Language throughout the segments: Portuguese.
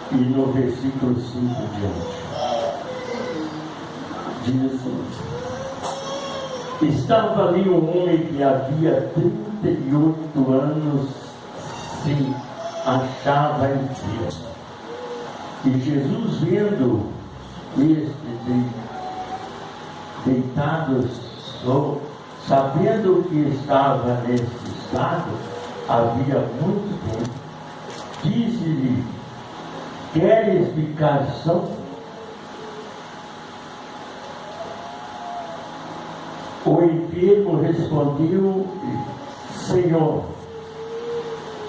E no versículo 5 diante, diz assim: estava ali um homem que havia 38 anos se achava enfermo. E Jesus, vendo este deitado, sabendo que estava nesse estado havia muito tempo, disse-lhe: queres ficar são? O enfermo respondeu: Senhor,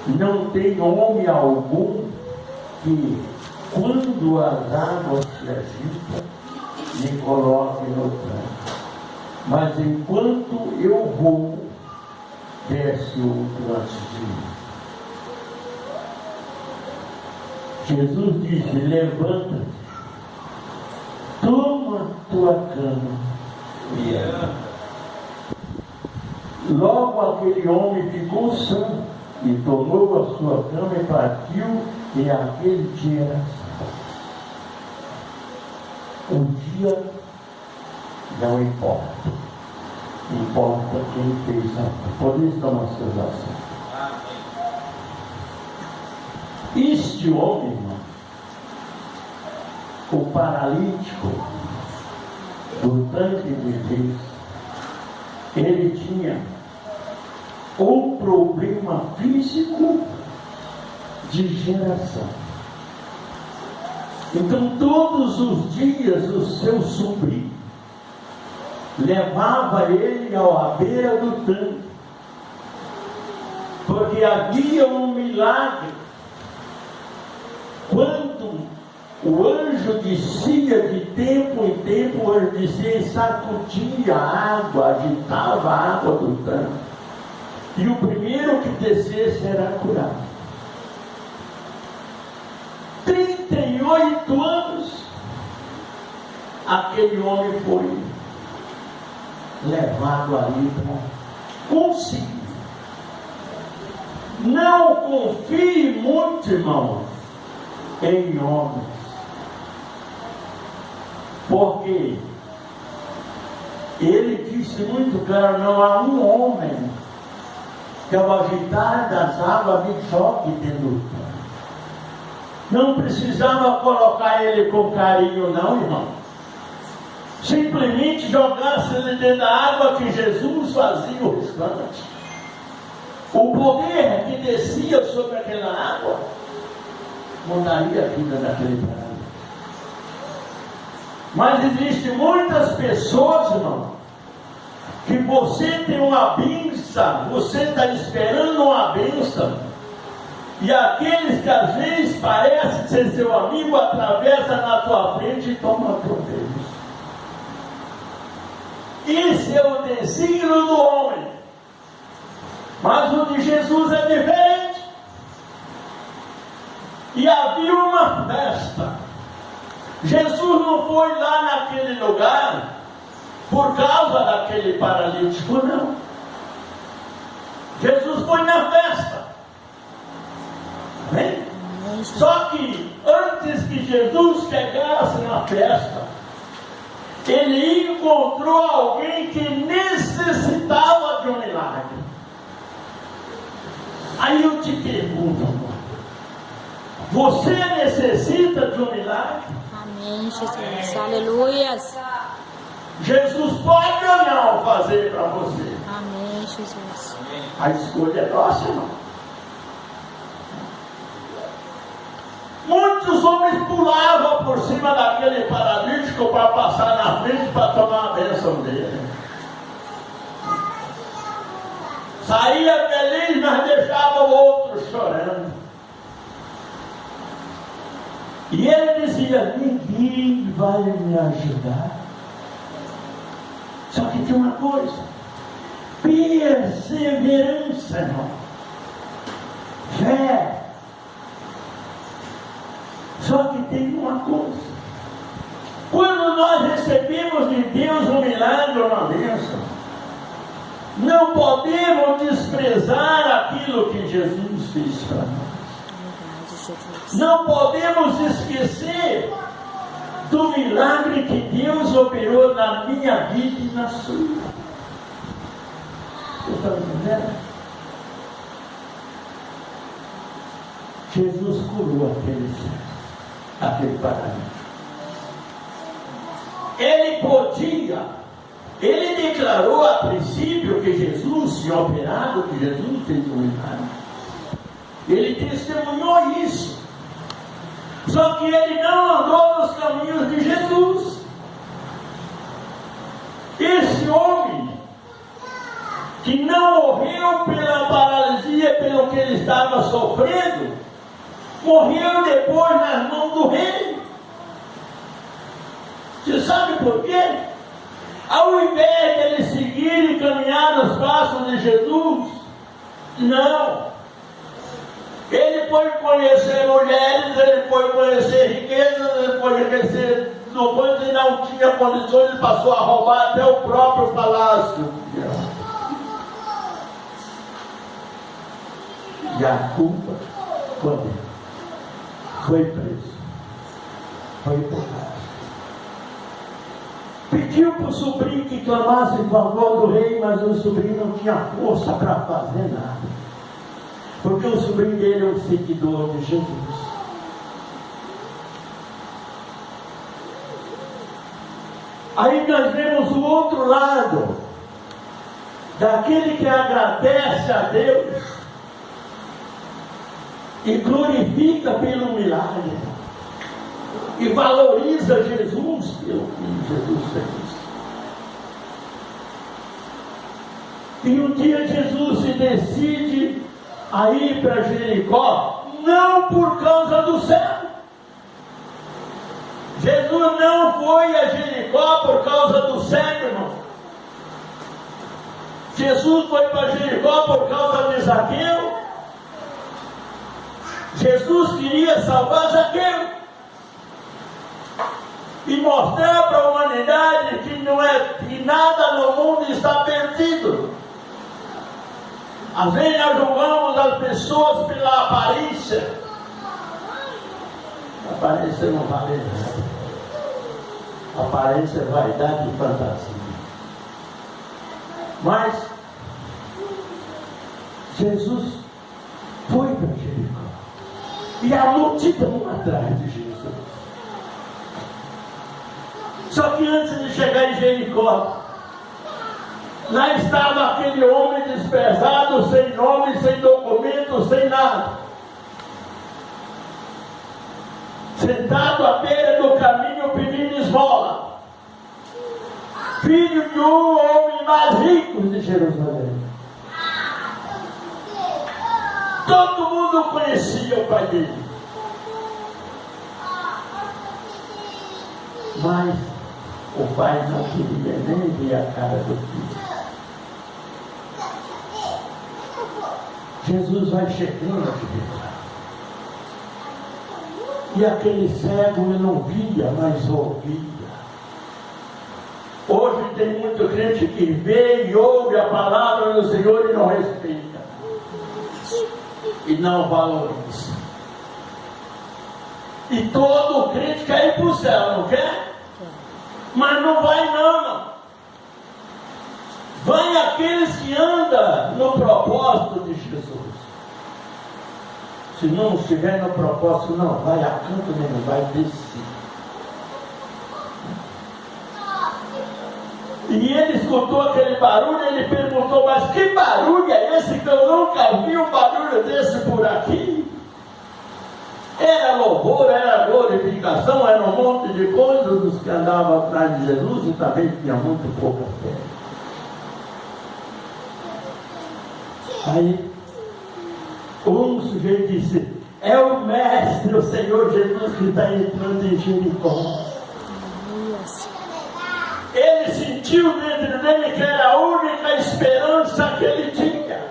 não tem homem algum que, quando as águas se agitam, me coloque no tanque, mas enquanto eu vou, desce outro antes de mim. Jesus disse: levanta-te, toma tua cama e anda. Logo aquele homem ficou sã e tomou a sua cama e partiu, e aquele dia era sábado. O dia não importa, importa quem fez a obra. Por isso tomar seus assentos. Este homem, irmão, o paralítico do tanque de Deus, ele tinha um problema físico de geração. Então todos os dias o seu sobrinho levava ele à beira do tanque, porque havia um milagre. Quando o anjo descia de tempo em tempo, o anjo descia e sacudia a água, agitava a água do tanque, e o primeiro que descesse era curado. 38 anos aquele homem foi levado ali para conseguir. Não confie muito, irmão, em homens, porque ele disse muito claro: não há um homem que ao agitar das águas me choque dentro do tanque. Não precisava colocar ele com carinho, não, irmão. Simplesmente jogasse ele dentro da água, que Jesus fazia o restante. O poder que descia sobre aquela água mudaria a vida daquele cara. Mas existem muitas pessoas, irmão, que você tem uma bênção, você está esperando uma bênção, e aqueles que às vezes parecem ser seu amigo atravessa na tua frente e toma a tua vez. Esse é o desígnio do homem, mas o de Jesus é diferente. E havia uma festa. Jesus não foi lá naquele lugar por causa daquele paralítico, não. Jesus foi na festa. Amém? Só que antes que Jesus chegasse na festa, ele encontrou alguém que necessitava de um milagre. Aí eu te pergunto, amor, você necessita de um milagre? Amém, Jesus. Aleluia. Jesus pode ou não fazer para você? Amém, Jesus. A escolha é nossa, irmão. Muitos homens pulavam por cima daquele paralítico para passar na frente para tomar a bênção dele. Saía feliz, mas deixava o outro chorando. E ele dizia: ninguém vai me ajudar. Só que tem uma coisa: perseverança, irmão. Fé. Só que tem uma coisa: quando nós recebemos de Deus um milagre ou uma bênção, não podemos desprezar aquilo que Jesus fez para nós. Jesus. Não podemos esquecer do milagre que Deus operou na minha vida e na sua. Você está me entendendo? Jesus curou aquele paralítico. Ele declarou a princípio que Jesus tinha operado, que Jesus fez um milagre. Ele testemunhou isso. Só que ele não andou nos caminhos de Jesus. Esse homem, que não morreu pela paralisia, pelo que ele estava sofrendo, morreu depois nas mãos do rei. Você sabe por quê? Ao invés de ele seguir e caminhar nos passos de Jesus, não. Ele foi conhecer mulheres, ele foi conhecer riquezas, ele foi conhecer depois e não tinha condições, ele passou a roubar até o próprio palácio. E a culpa foi preso, foi pecado. Pediu para o sobrinho que clamasse em favor do rei, mas o sobrinho não tinha força para fazer nada. Porque o sobrinho dele é um seguidor de Jesus. Aí nós vemos o outro lado, daquele que agradece a Deus e glorifica pelo milagre e valoriza Jesus pelo que Jesus fez. E um dia Jesus se decide a ir para Jericó, não por causa do céu. Jesus não foi a Jericó por causa do cego, irmão. Jesus foi para Jericó por causa de Zaqueu. Jesus queria salvar Zaqueu e mostrar para a humanidade que nada no mundo está perdido. Às vezes nós julgamos as pessoas pela aparência. A aparência não vale nada. A aparência é vaidade e fantasia. Mas Jesus foi para Jericó. E a multidão atrás de Jesus. Só que antes de chegar em Jericó, lá estava aquele homem desprezado, sem nome, sem documento, sem nada. Sentado à beira do caminho pedindo esmola. Filho de um homem mais rico de Jerusalém. Todo mundo conhecia o pai dele. Mas o pai não queria nem ver a cara do filho. Jesus vai chegando aqui. E aquele cego ele não via, mas ouvia. Hoje tem muito crente que vê e ouve a palavra do Senhor e não respeita. E não valoriza. E todo crente quer ir para o céu, não quer? Mas não vai não. Vai aqueles que andam no propósito de Jesus. Se não estiver no propósito, não vai a canto nenhum, vai descer. E ele escutou aquele barulho, ele perguntou, mas que barulho é esse que eu nunca vi um barulho desse por aqui? Era louvor, era glorificação, era um monte de coisas dos que andavam atrás de Jesus e também tinha muito pouca fé. Aí, um sujeito disse, é o Mestre, o Senhor Jesus que está entrando em Jericó. Ele sentiu dentro dele que era a única esperança que ele tinha.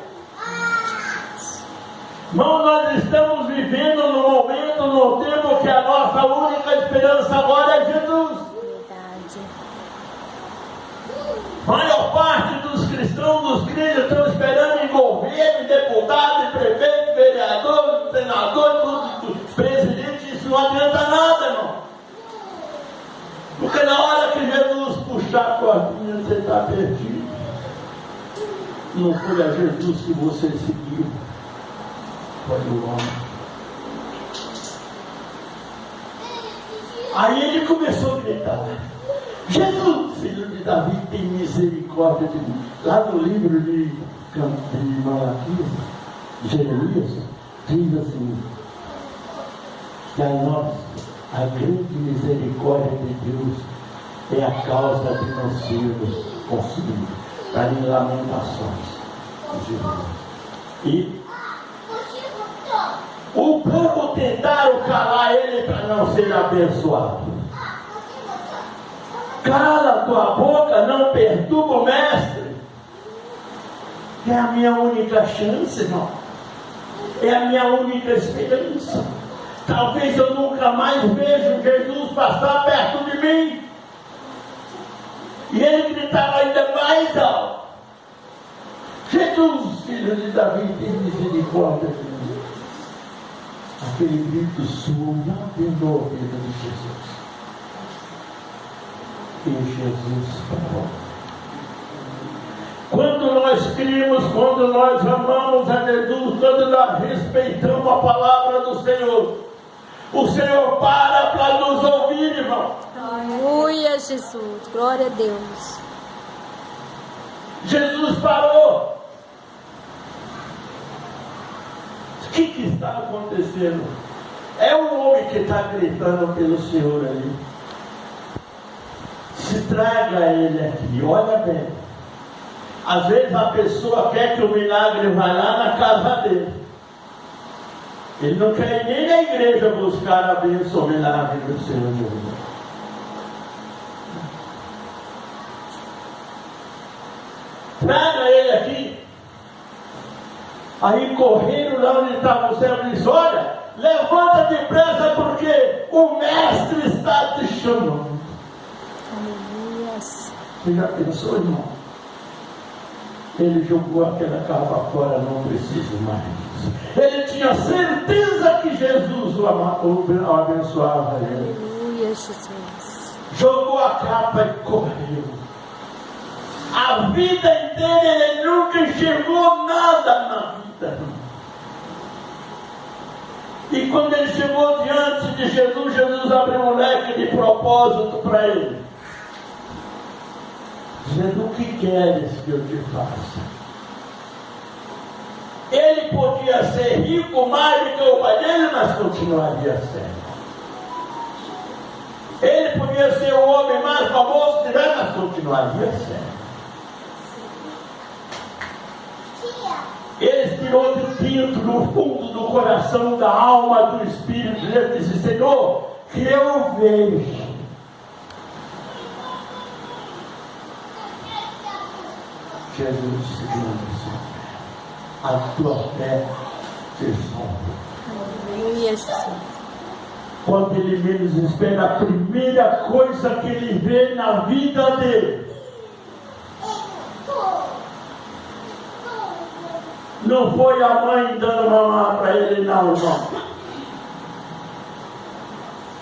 Irmão, nós estamos vivendo no momento, no tempo que a nossa única esperança agora é Jesus. A maior parte dos cristãos, dos crentes, estão esperando em governo, deputado, prefeito, vereador, senador, tudo. está perdido. Não foi a Jesus que você seguiu, foi o homem. Aí ele começou a gritar: Jesus, filho de Davi, tem misericórdia de mim. Lá no livro de Malaquias, Jeremias, diz assim: que a nossa, a grande misericórdia de Deus é a causa de não sermos consumidos. Está em Lamentações. E o povo tentaram calar ele para não ser abençoado. Cala tua boca, não perturba o mestre. É a minha única chance, irmão. É a minha única esperança. Talvez eu nunca mais veja Jesus passar perto de mim. E ele gritava ainda mais alto: Jesus, filho de Davi, tem misericórdia de mim. Aquele grito suave dentro da vida de Jesus. E Jesus falou. Quando nós cremos, quando nós amamos a Jesus, quando nós respeitamos a palavra do Senhor, o Senhor para nos ouvir, irmão. Aleluia, Jesus. Glória a Deus. Jesus parou. O que está acontecendo? É um homem que está gritando pelo Senhor ali. Se traga ele aqui, olha bem. Às vezes a pessoa quer que o milagre vá lá na casa dele. Ele não quer ir nem na igreja buscar a bênção, o milagre do Senhor Jesus. Traga ele aqui. Aí correram lá onde estava o céu e disse: olha, levanta depressa porque o mestre está te chamando. Aleluia. Você já pensou, irmão? Ele jogou aquela capa fora, não preciso mais. Ele tinha certeza que Jesus o abençoava ele. Aleluia, Jesus. Jogou a capa e correu. A vida inteira ele nunca enxergou nada na vida. E quando ele chegou diante de Jesus, Jesus abriu um leque de propósito para ele. Dizendo: o que queres que eu te faça? Ele podia ser rico mais do que o pai dele, mas continuaria sendo. Ele podia ser o homem mais famoso que tiver, mas continuaria sendo. Ele tirou de dentro, no fundo do coração, da alma, do espírito, ele disse: Senhor, que eu vejo. Jesus, Senhor, a tua fé te salva. Aleluia, Jesus. Quando ele menos espera, a primeira coisa que ele vê na vida dele não foi a mãe dando mamar para ele, não, irmão.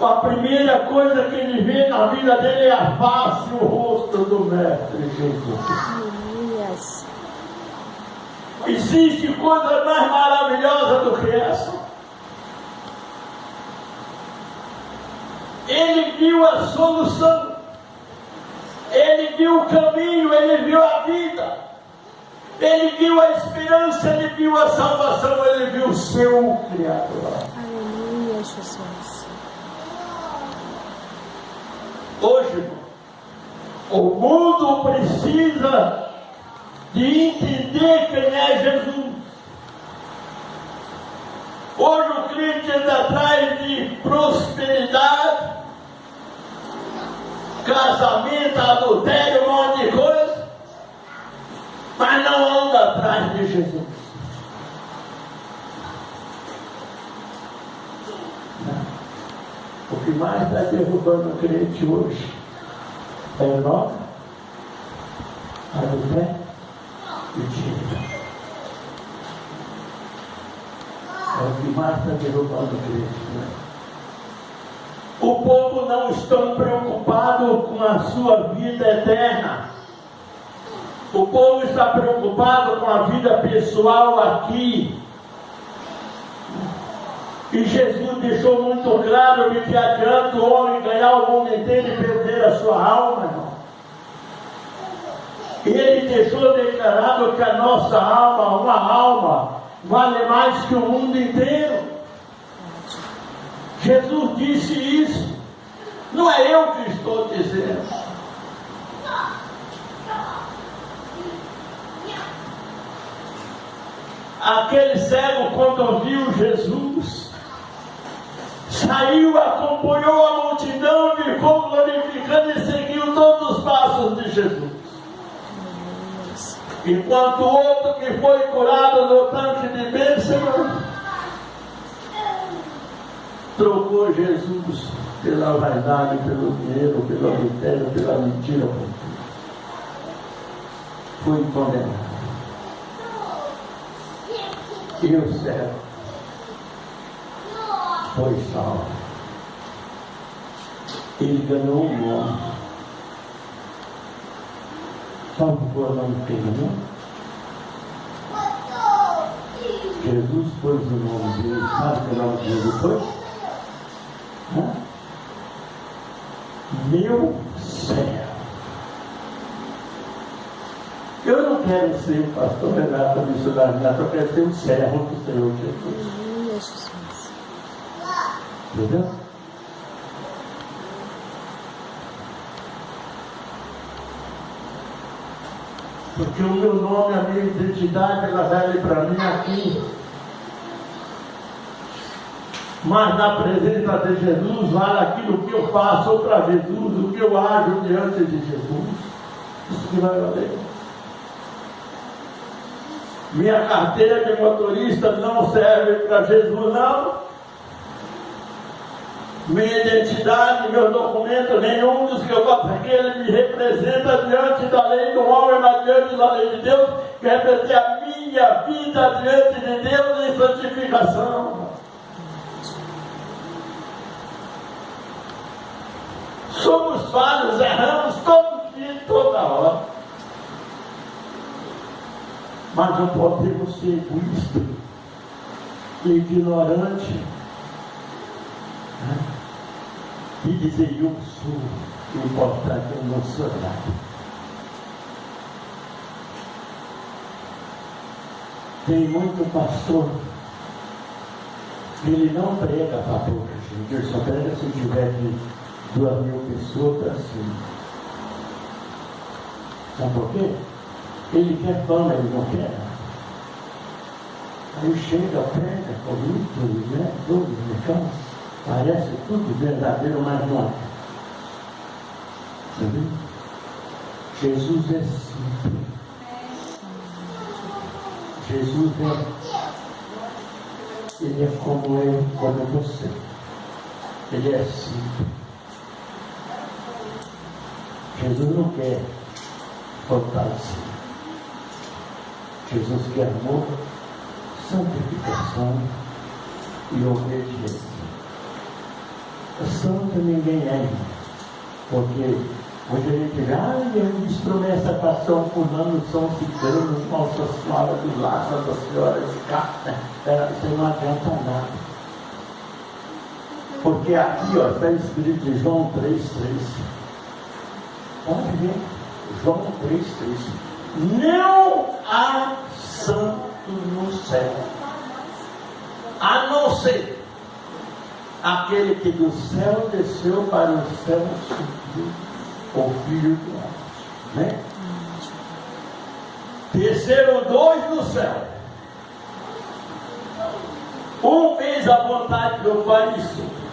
A primeira coisa que ele vê na vida dele é a face, o rosto do Mestre Jesus. Aleluia. Existe coisa mais maravilhosa do que essa? Ele viu a solução, ele viu o caminho, ele viu a vida, ele viu a esperança, ele viu a salvação, ele viu o seu Criador. Aleluia, Jesus. Hoje, o mundo precisa de entender quem é Jesus. Hoje o crente anda atrás de prosperidade, casamento, adultério, um monte de coisa, mas não anda atrás de Jesus. O que mais está derrubando o crente hoje é o nome, adultério e dinheiro. É o que mais está derrubando o crente, né? O povo não está preocupado com a sua vida eterna. O povo está preocupado com a vida pessoal aqui. E Jesus deixou muito claro de que adianta o homem ganhar o mundo inteiro e perder a sua alma, irmão. Ele deixou declarado que a nossa alma, uma alma, vale mais que o mundo inteiro. Jesus disse isso. Não é eu que estou dizendo. Aquele cego, quando viu Jesus, saiu, acompanhou a multidão, ficou glorificando e seguiu todos os passos de Jesus. Enquanto o outro que foi curado no tanque de bênção, trocou Jesus pela vaidade, pelo dinheiro, pelo adultério, pela mentira. Foi condenado. E o céu foi salvo. Ele ganhou um nome. Sabe qual é o nome que ele ganhou? Jesus pôs o nome dele. Sabe que o nome de Jesus foi? Meu céu. Eu não quero ser o pastor Renato, missionário Renato, eu quero ser um servo do Senhor Jesus. Entendeu? Porque o meu nome, a minha identidade, ela vale para mim aqui. Mas na presença de Jesus, vale aquilo que eu faço para Jesus, o que eu ajo diante de Jesus. Isso que vai valer. Minha carteira de motorista não serve para Jesus, não. Minha identidade, meu documento, nenhum dos que eu faço aqui, ele me representa diante da lei do homem, mas diante da lei de Deus, que representa a minha vida diante de Deus em santificação. Somos falhos, erramos todo dia, toda hora. Mas não podemos ser egoístas, ignorantes, e dizer eu sou, o importante é não sou nada. Tem muito pastor que ele não prega para pouca gente, ele só prega se tiver de 2.000 pessoas para cima. Sabe por quê? Ele quer fama, ele não quer. Aí chega, prega, convite, né? Tudo, então, parece tudo verdadeiro, mas não é. Sabe? Jesus é simples. Jesus ele é como eu, como você. Ele é simples. Jesus não quer fortalecer. Jesus quer amor, santificação e obediência. Santo ninguém é, porque hoje a gente diz, eu fiz promessa para São Fulano, São Ciclano, Nossa Senhora do Lar, Nossa Senhora de Cá, isso não adianta nada. Porque aqui está escrito em João 3,3. Pode ver, João 3,3. Não há santo no céu, a não ser aquele que do céu desceu para o céu subiu, o Filho do Homem, né? Desceram 2 do céu, um fez a vontade do Pai e subiu.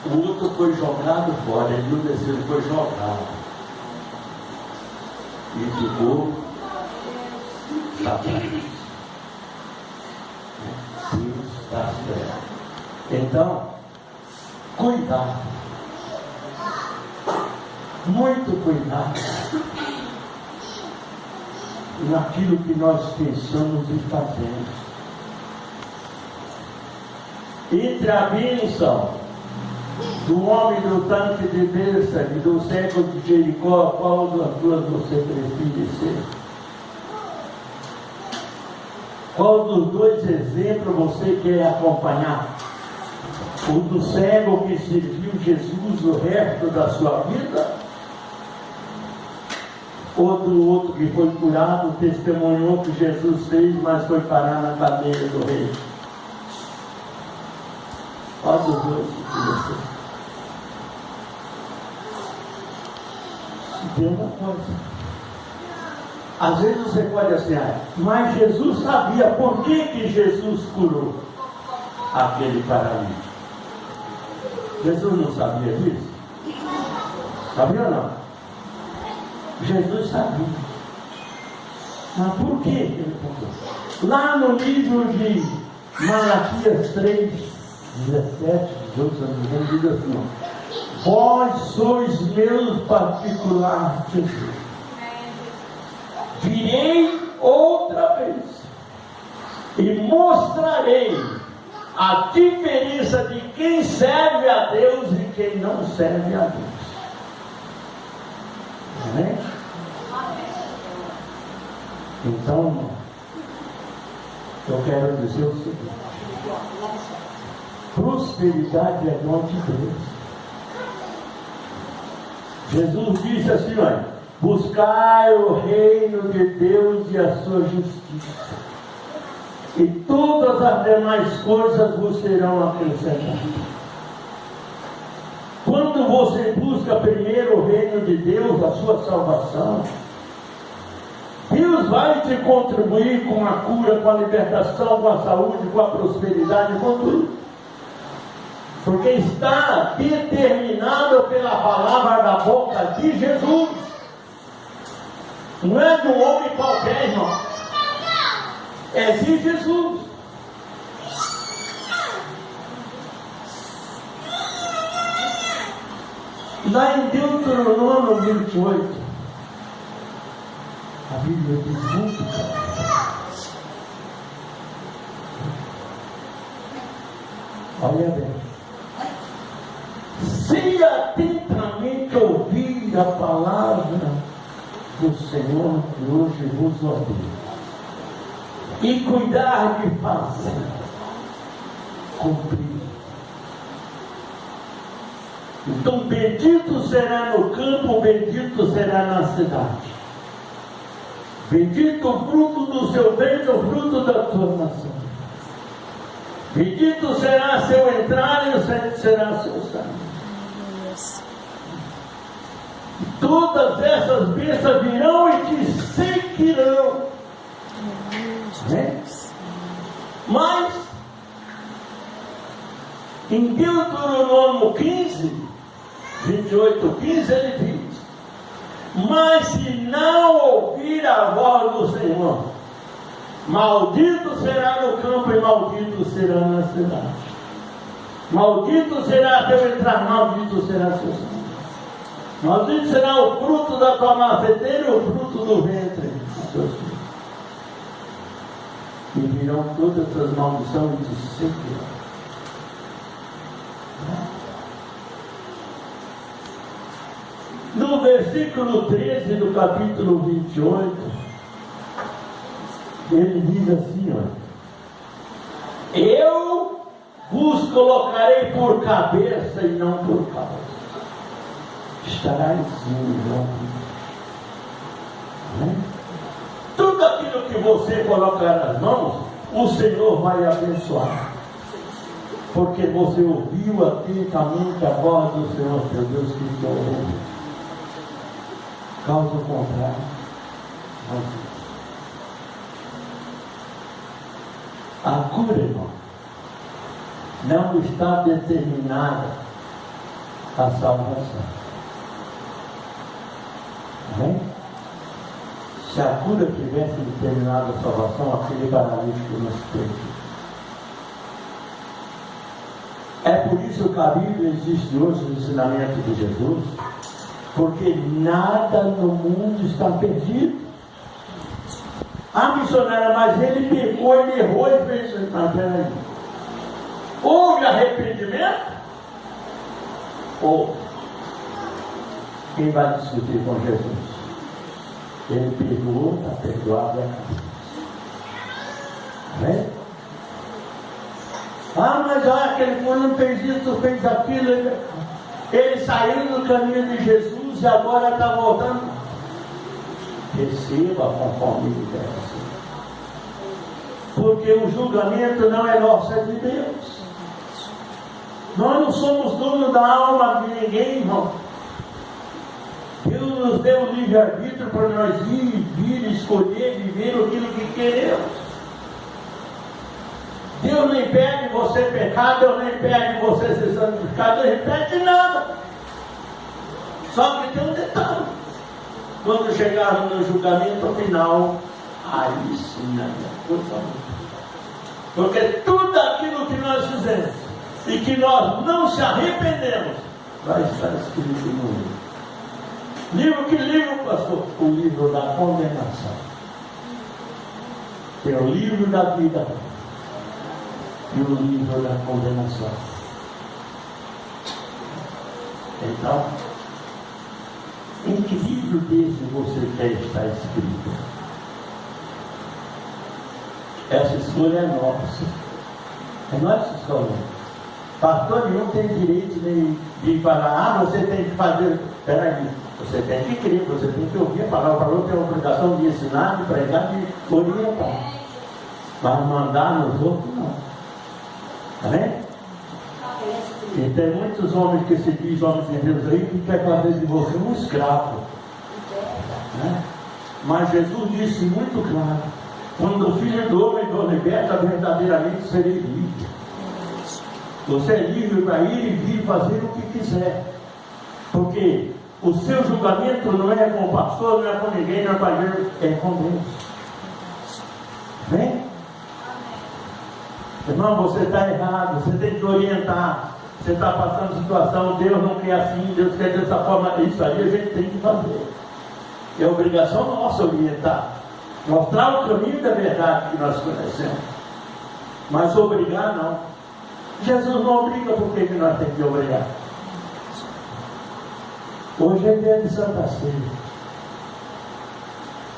O outro foi jogado fora, ele não desceu, ele foi jogado. E ficou Satanás. Deus está esperando. Então, cuidado. Muito cuidado naquilo que nós pensamos e fazemos. Entre a bênção do homem do tanque de Bessa e do cego de Jericó, qual das duas você prefere ser? Qual dos dois exemplos você quer acompanhar? O do cego que serviu Jesus o resto da sua vida? Ou do outro que foi curado, testemunhou que Jesus fez, mas foi parar na cadeira do rei? Qual dos dois você? Tem uma coisa. Às vezes você pode assim, mas Jesus sabia por que Jesus curou aquele paralítico. Jesus não sabia disso? Sabia ou não? Jesus sabia. Mas por que ele curou? Lá no livro de Malaquias 3, 17, 18, diz assim: vós sois meus particulares tesouros. Virei outra vez e mostrarei a diferença de quem serve a Deus e quem não serve a Deus. Amém? Então, eu quero dizer o seguinte: prosperidade é dom de Deus. Jesus disse assim, olha: buscai o reino de Deus e a sua justiça, e todas as demais coisas vos serão acrescentadas. Quando você busca primeiro o reino de Deus, a sua salvação, Deus vai te contribuir com a cura, com a libertação, com a saúde, com a prosperidade, com tudo. Porque está determinado pela palavra da boca de Jesus. Não é de um homem qualquer, irmão. É de Jesus. Lá em Deuteronômio 28, a Bíblia diz muito claro. Olha bem. Se atentamente ouvir a palavra do Senhor que hoje vos ordena, e cuidar de fazer, cumprir. Então, bendito será no campo, bendito será na cidade. Bendito o fruto do seu ventre, o fruto da tua nação. Bendito será seu entrar e bendito será seu sair. Todas essas bênçãos virão e te seguirão. Mas, em Deuteronômio 15, 28, 15, ele diz: mas se não ouvir a voz do Senhor, maldito será no campo e maldito será na cidade. Maldito será teu entrar, maldito será seu sair. Maldito será o fruto da tua macieira e o fruto do ventre dos seus filhos. E virão todas as maldições e te seguirão. No versículo 13 do capítulo 28, ele diz assim, ó: eu vos colocarei por cabeça e não por causa. Estará em cima, tudo aquilo que você colocar nas mãos, o Senhor vai abençoar, porque você ouviu atentamente a voz do Senhor teu Deus que te ouviu. Caso contrário, a cura, irmão, não está determinada a salvação. Amém? Se a cura tivesse determinado a salvação, aquele paralítico não se perdia. É por isso que a Bíblia existe hoje no ensinamento de Jesus, porque nada no mundo está perdido. Missionária, mas ele pecou, ele errou e fez. Mas peraí, houve arrependimento? Ou quem vai discutir com Jesus? Ele perdoou, está perdoado e acabou. Amém? Mas aquele fulano fez isso, fez aquilo. Ele saiu do caminho de Jesus e agora está voltando. Receba conforme ele deve. Porque o julgamento não é nosso, é de Deus. Nós não somos donos da alma de ninguém, irmão. Deus nos deu o livre-arbítrio para nós ir, vir, escolher, viver aquilo que queremos. Deus não impede você pecar, Deus não impede você ser santificado, Deus não impede nada. Só que tem um detalhe. Quando chegarmos no julgamento final, aí sim, aí é coisa boa. Porque tudo aquilo que nós fizemos e que nós não se arrependemos, vai estar escrito no livro. Livro que livro, pastor? O livro da condenação. Tem o livro da vida e o livro da condenação. Então, em que livro desse você quer estar escrito? Essa escolha é nossa. É nós que escolhemos. Pastor nenhum tem direito de falar, você tem que fazer. Peraí, você tem que crer, você tem que ouvir a palavra. O pastor tem a obrigação de ensinar, de pregar, de orientar. Mas mandar nos outros, não. Amém? E tem muitos homens que se dizem homens de Deus aí que quer fazer de você um escravo. Né? Mas Jesus disse muito claro: quando o Filho do Homem for liberta, verdadeiramente serei livre. Você é livre para ir e vir fazer o que quiser. Porque o seu julgamento não é com o pastor, não é com ninguém, não é com a gente, é com Deus. Amém? Irmão, você está errado, você tem que orientar. Você está passando situação, Deus não quer assim, Deus quer dessa forma. Isso aí a gente tem que fazer. É obrigação nossa orientar. Mostrar o caminho da verdade que nós conhecemos. Mas obrigar não. Jesus não obriga, por que nós temos que obrigar? Hoje é dia de Santa Ceia.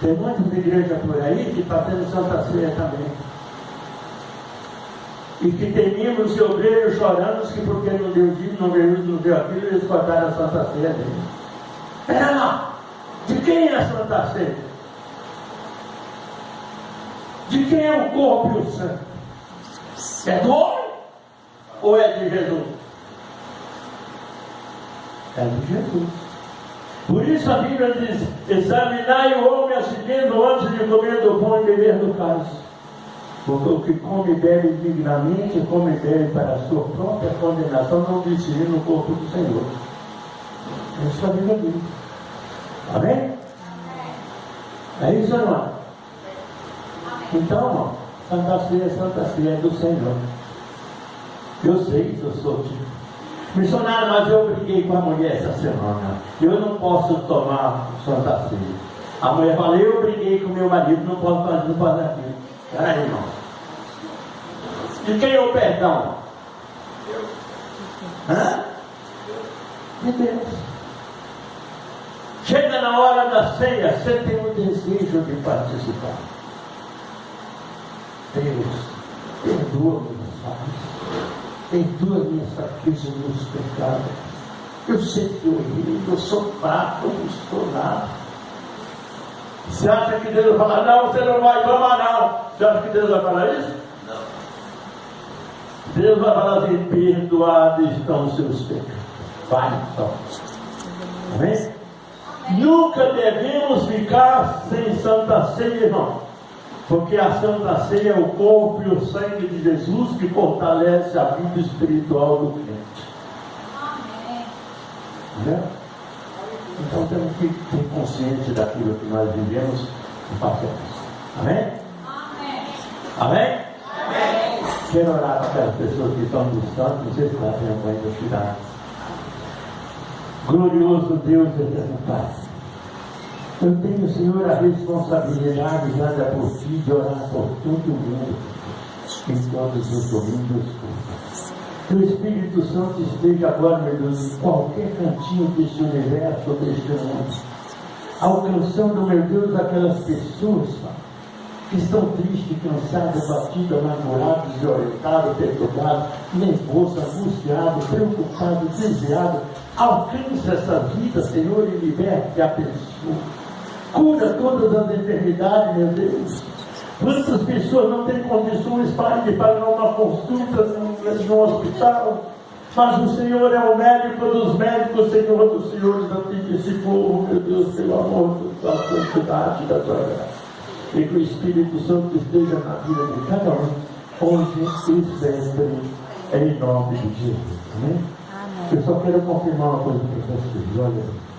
Tem muitas igrejas por aí que estão tendo Santa Ceia também. E que tem membros e obreiros chorando que porque não deu dia, não deu aquilo, eles cortaram a Santa Ceia dele. Pera lá, de quem é a Santa Ceia? De quem é o corpo e o sangue? É do homem ou é de Jesus? É de Jesus. Por isso a Bíblia diz: examinai o homem a si mesmo antes de comer do pão e beber do cálice. Porque o que come e bebe dignamente, come e bebe para a sua própria condenação, não discerne o corpo do Senhor. Isso a Bíblia diz. Amém? É isso ou não é? Então, irmão, Santa Ceia é do Senhor. Eu sei que eu sou tipo missionário, mas eu briguei com a mulher essa semana. Eu não posso tomar Santa Ceia. A mulher falou: eu briguei com meu marido, não posso fazer aquilo. Peraí, irmão. De quem é o perdão? Hã? De Deus. Chega na hora da ceia, você tem o desejo de participar. Deus, perdoa meus falhas, perdoa minhas fraquezas e meus pecados. Eu sei que eu errei, eu sou fraco, eu não estou nada. Você acha que Deus vai falar: não, você não vai tomar não? Você acha que Deus vai falar isso? Não. Deus vai falar assim: perdoados estão os seus pecados. Vai então. Amém? Nunca devemos ficar sem Santa Ceia, irmão. Porque a Santa Ceia é o corpo e o sangue de Jesus que fortalece a vida espiritual do crente. Amém? Então temos que ter consciência daquilo que nós vivemos e fazemos. Amém? Amém? Amém? Quero orar para aquelas pessoas que estão distantes, não sei se dá tempo ainda de chegar. Glorioso Deus eterno Pai, eu tenho, Senhor, a responsabilidade dada por Ti de orar por todo mundo em todos os domingos. Que o Espírito Santo esteja agora, meu Deus, em qualquer cantinho deste universo, deste mundo, alcançando, meu Deus, aquelas pessoas, Pai, que estão tristes, cansadas, batidas, amarguradas, desorientadas, perturbadas, nervosas, angustiadas, preocupadas, desviadas. Alcance essa vida, Senhor, e liberte a pessoa. Cura todas as enfermidades, meu Deus. Quantas pessoas não têm condições, Pai, de pagar uma consulta no hospital? Mas o Senhor é o médico dos médicos, Senhor dos senhores, atende esse povo, meu Deus, pelo amor da santidade da tua graça. E que o Espírito Santo esteja na vida de cada um, hoje e sempre, em nome de Jesus. Amém? Eu só quero confirmar uma coisa para vocês. Olha.